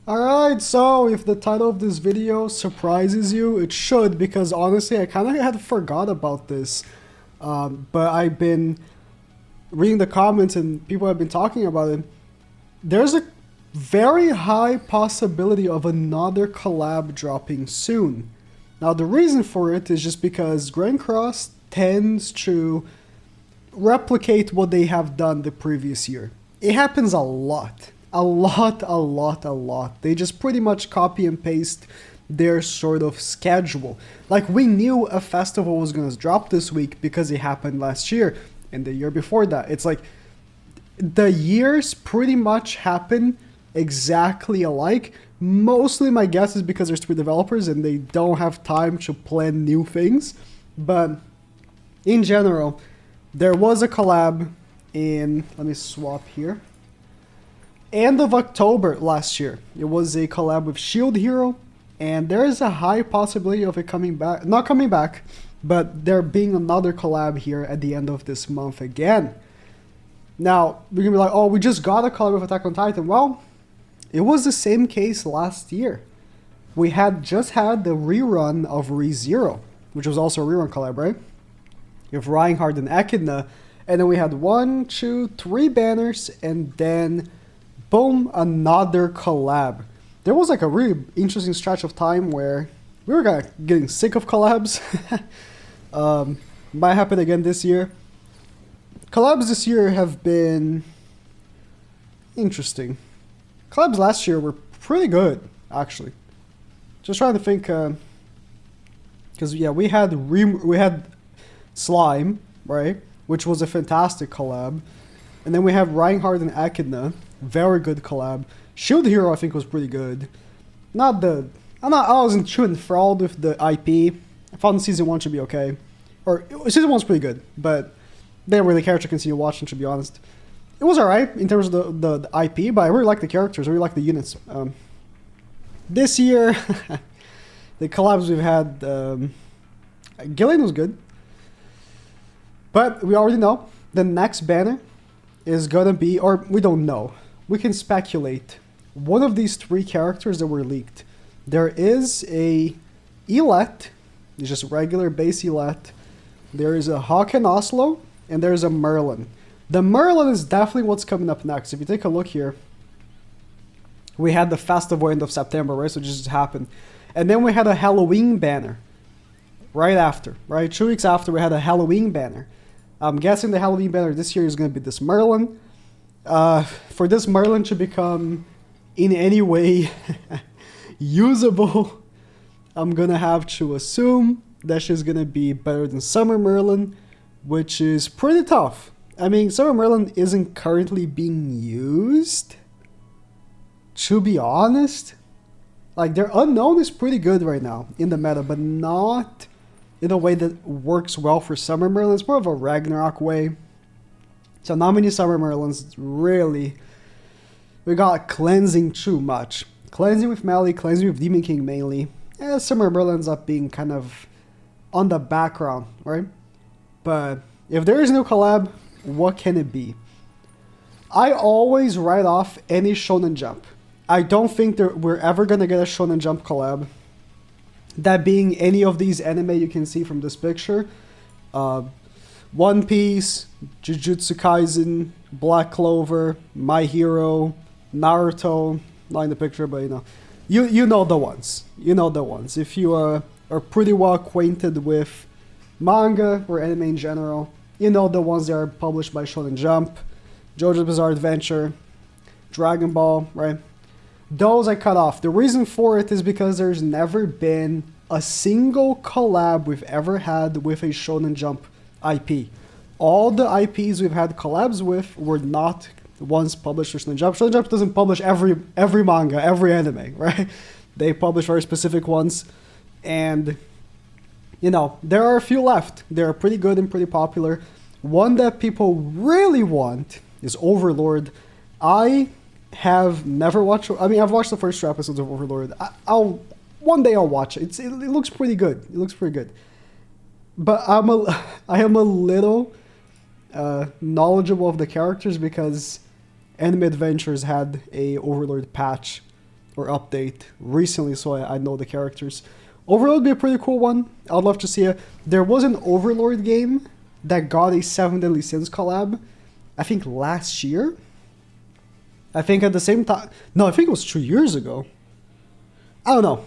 Alright, so if the title of this video surprises you, it should, because honestly I kind of had forgot about this. But I've been reading the comments and people have been talking about it. There's a very high possibility of another collab dropping soon. Now the reason for it is just because Grand Cross tends to replicate what they have done the previous year. It happens a lot. A lot. They just pretty much copy and paste their sort of schedule. Like, we knew a festival was going to drop this week because it happened last year and the year before that. It's like the years pretty much happen exactly alike. Mostly my guess is because there's 3 developers and they don't have time to plan new things. But in general, there was a collab in, let me swap here, end of October last year. It was a collab with Shield Hero, and there is a high possibility of it coming back, not coming back, but there being another collab here at the end of this month again. Now, we're gonna be like, oh, we just got a collab with Attack on Titan. Well, it was the same case last year. We had just had the rerun of ReZero, which was also a rerun collab, right? You have Reinhardt and Echidna, and then we had 1, 2, 3 banners, and then boom, another collab. There was like a really interesting stretch of time where we were getting sick of collabs. Might happen again this year. Collabs this year have been interesting. Collabs last year were pretty good, actually. Just trying to think, because yeah, we had Slime, right, which was a fantastic collab, and then we have Reinhardt and Echidna. Very good collab. Shield Hero I think was pretty good. I wasn't too enthralled with the IP. I found season 1 should be okay. Or season 1's pretty good, but they didn't really care to continue watching, to be honest. It was alright in terms of the IP, but I really like the characters, I really like the units. This year, the collabs we've had, Gillian was good. But we already know the next banner is gonna be, or we don't know. We can speculate. One of these 3 characters that were leaked. There is a Elet, it's just regular base Elet. There is a Hawk and Oslo, and there's a Merlin. The Merlin is definitely what's coming up next. If you take a look here, we had the festival end of September, right? So it just happened. And then we had a Halloween banner right after, right? 2 weeks after, we had a Halloween banner. I'm guessing the Halloween banner this year is going to be this Merlin. For this Merlin to become in any way usable, I'm going to have to assume that she's going to be better than Summer Merlin, which is pretty tough. I mean, Summer Merlin isn't currently being used, to be honest. Like, their unknown is pretty good right now in the meta, but not in a way that works well for Summer Merlin. It's more of a Ragnarok way. So not many Summer Merlins, really. We got Cleansing too much. Cleansing with Melee, Cleansing with Demon King mainly. Summer Merlin ends up being kind of on the background, right? But if there is no collab, what can it be? I always write off any Shonen Jump. I don't think we're ever going to get a Shonen Jump collab. That being any of these anime you can see from this picture. One Piece, Jujutsu Kaisen, Black Clover, My Hero, Naruto, not in the picture, but you know the ones. You know the ones. If you are pretty well acquainted with manga or anime in general, you know the ones that are published by Shonen Jump, JoJo's Bizarre Adventure, Dragon Ball, right? Those I cut off. The reason for it is because there's never been a single collab we've ever had with a Shonen Jump IP. All the IPs we've had collabs with were not ones published for Shonen Jump. Shonen Jump doesn't publish every manga, every anime, right? They publish very specific ones, and there are a few left. They're pretty good and pretty popular. One that people really want is Overlord. I have never watched. I mean, I've watched the first 2 episodes of Overlord. One day I'll watch it. It looks pretty good. It looks pretty good. But I am a little knowledgeable of the characters because Anime Adventures had a Overlord patch or update recently, so I know the characters. Overlord would be a pretty cool one. I'd love to see it. There was an Overlord game that got a 7 Deadly Sins collab, I think last year. I think at the same time, no, I think it was 2 years ago. I don't know.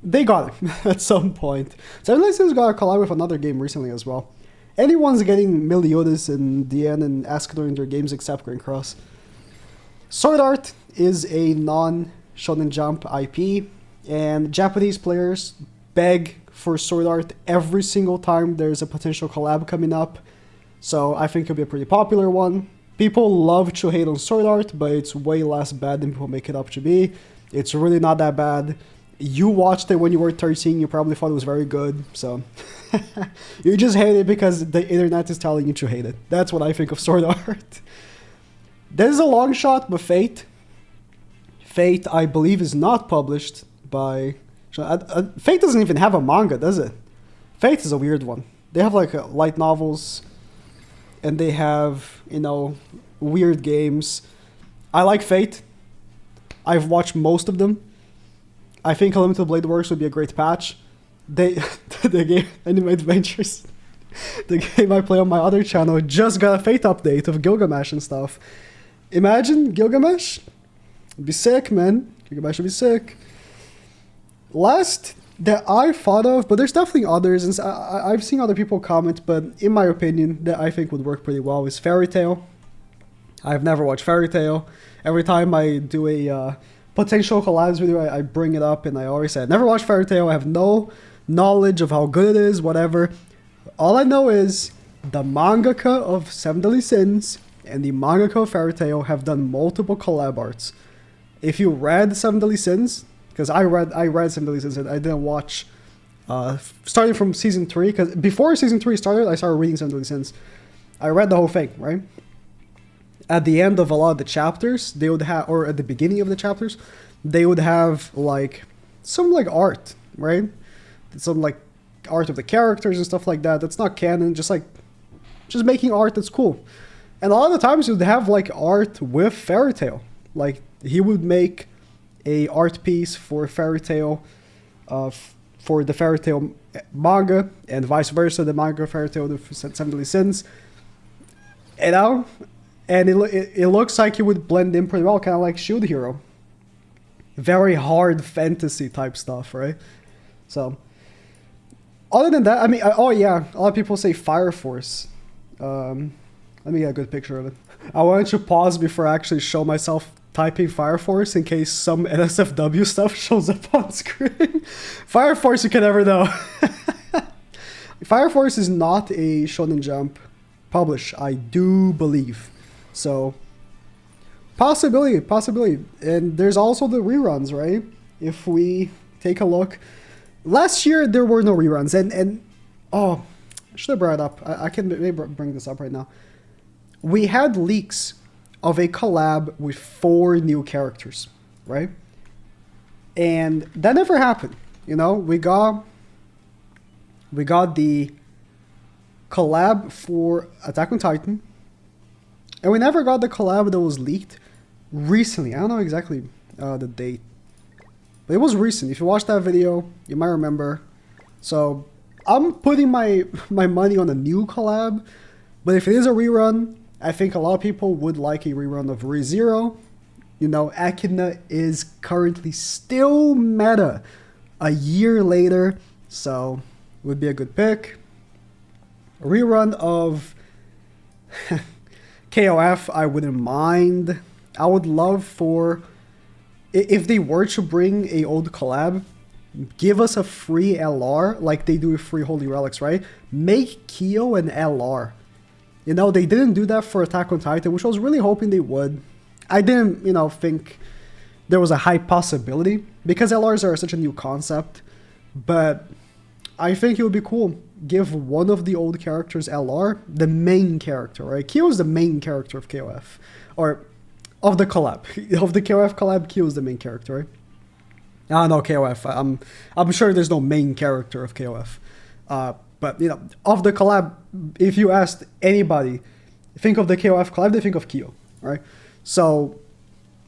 They got it at some point. 7 Deadly Sins got a collab with another game recently as well. Anyone's getting Meliodas and Diane and Escador in their games except Green Cross. Sword Art is a non-Shonen Jump IP, and Japanese players beg for Sword Art every single time there's a potential collab coming up. So I think it'll be a pretty popular one. People love to hate on Sword Art, but it's way less bad than people make it up to be. It's really not that bad. You watched it when you were 13, you probably thought it was very good, so you just hate it because the internet is telling you to hate it. That's what I think of Sword Art. This is a long shot, but Fate, I believe, is not published by... Fate doesn't even have a manga, does it? Fate is a weird one. They have like light novels, and they have, you know, weird games. I like Fate. I've watched most of them. I think Unlimited Blade Works would be a great patch. The game Anime Adventures, the game I play on my other channel, just got a Fate update of Gilgamesh and stuff. Imagine Gilgamesh. It'd be sick, man. Gilgamesh would be sick. Last that I thought of, but there's definitely others, and I've seen other people comment, but in my opinion, that I think would work pretty well is Fairy Tail. I've never watched Fairy Tail. Every time I do a potential collabs video, I bring it up, and I always say, I never watched Fairy Tail, I have no knowledge of how good it is, whatever. All I know is the mangaka of 7 Deadly Sins and the mangaka of Fairy Tail have done multiple collab arts. If you read 7 Deadly Sins, because I read 7 Deadly Sins, and I didn't watch, starting from season 3, because before season 3 started, I started reading 7 Deadly Sins. I read the whole thing, right? At the end of a lot of the chapters, they would have, or at the beginning of the chapters, they would have like some like art, right? Some like art of the characters and stuff like that. That's not canon, just making art that's cool. And a lot of the times, you would have like art with Fairy Tail. Like he would make a art piece for Fairy Tail, for the Fairy Tail manga, and vice versa, the manga Fairy Tail, the 7 Deadly Sins. You know? And it looks like it would blend in pretty well, kind of like Shield Hero. Very hard fantasy type stuff, right? So, other than that, I mean, oh yeah, a lot of people say Fire Force. Let me get a good picture of it. I wanted to pause before I actually show myself typing Fire Force in case some NSFW stuff shows up on screen. Fire Force, you can never know. Fire Force is not a Shonen Jump publish, I do believe. So, possibility. And there's also the reruns, right? If we take a look. Last year, there were no reruns. And oh, I should have brought it up. I can maybe bring this up right now. We had leaks of a collab with 4 new characters, right? And that never happened. You know, we got the collab for Attack on Titan. And we never got the collab that was leaked recently. I don't know exactly the date. But it was recent. If you watched that video, you might remember. So I'm putting my money on a new collab. But if it is a rerun, I think a lot of people would like a rerun of ReZero. You know, Echidna is currently still meta a year later. So it would be a good pick. A rerun of... KOF, I wouldn't mind. I would love for, if they were to bring a old collab, give us a free LR like they do with Free Holy Relics, right? Make Kyo an LR. You know, they didn't do that for Attack on Titan, which I was really hoping they would. I didn't, you know, think there was a high possibility because LRs are such a new concept, but I think it would be cool. Give one of the old characters LR, the main character, right? Kyo is the main character of KOF, or of the collab. Of the KOF collab, Kyo is the main character, right? Ah, no, KOF. I'm sure there's no main character of KOF. But, you know, of the collab, if you asked anybody, think of the KOF collab, they think of Kyo, right? So,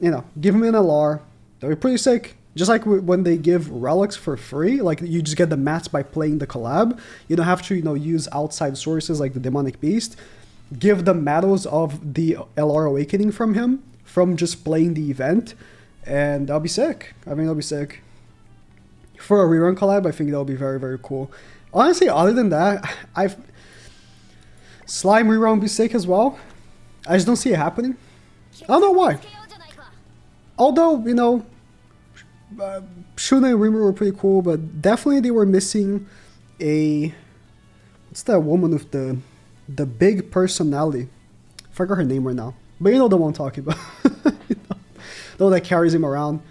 you know, give him an LR. That would be pretty sick. Just like when they give relics for free, like you just get the mats by playing the collab. You don't have to, use outside sources like the Demonic Beast. Give the medals of the LR Awakening from him, from just playing the event, and that'll be sick. I mean, that'll be sick. For a rerun collab, I think that'll be very, very cool. Honestly, other than that, Slime rerun would be sick as well. I just don't see it happening. I don't know why. Although, Shuna and Rimuru were pretty cool, but definitely they were missing what's that woman with the big personality? I forgot her name right now. But you know the one I'm talking about. The one that carries him around.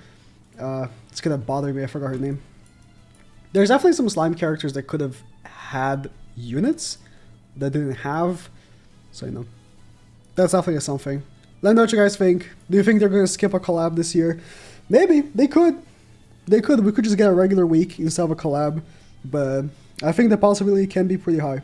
It's gonna bother me, I forgot her name. There's definitely some slime characters that could have had units that didn't have. So, that's definitely something. Let me know what you guys think. Do you think they're gonna skip a collab this year? Maybe. They could. We could just get a regular week instead of a collab. But I think the possibility can be pretty high.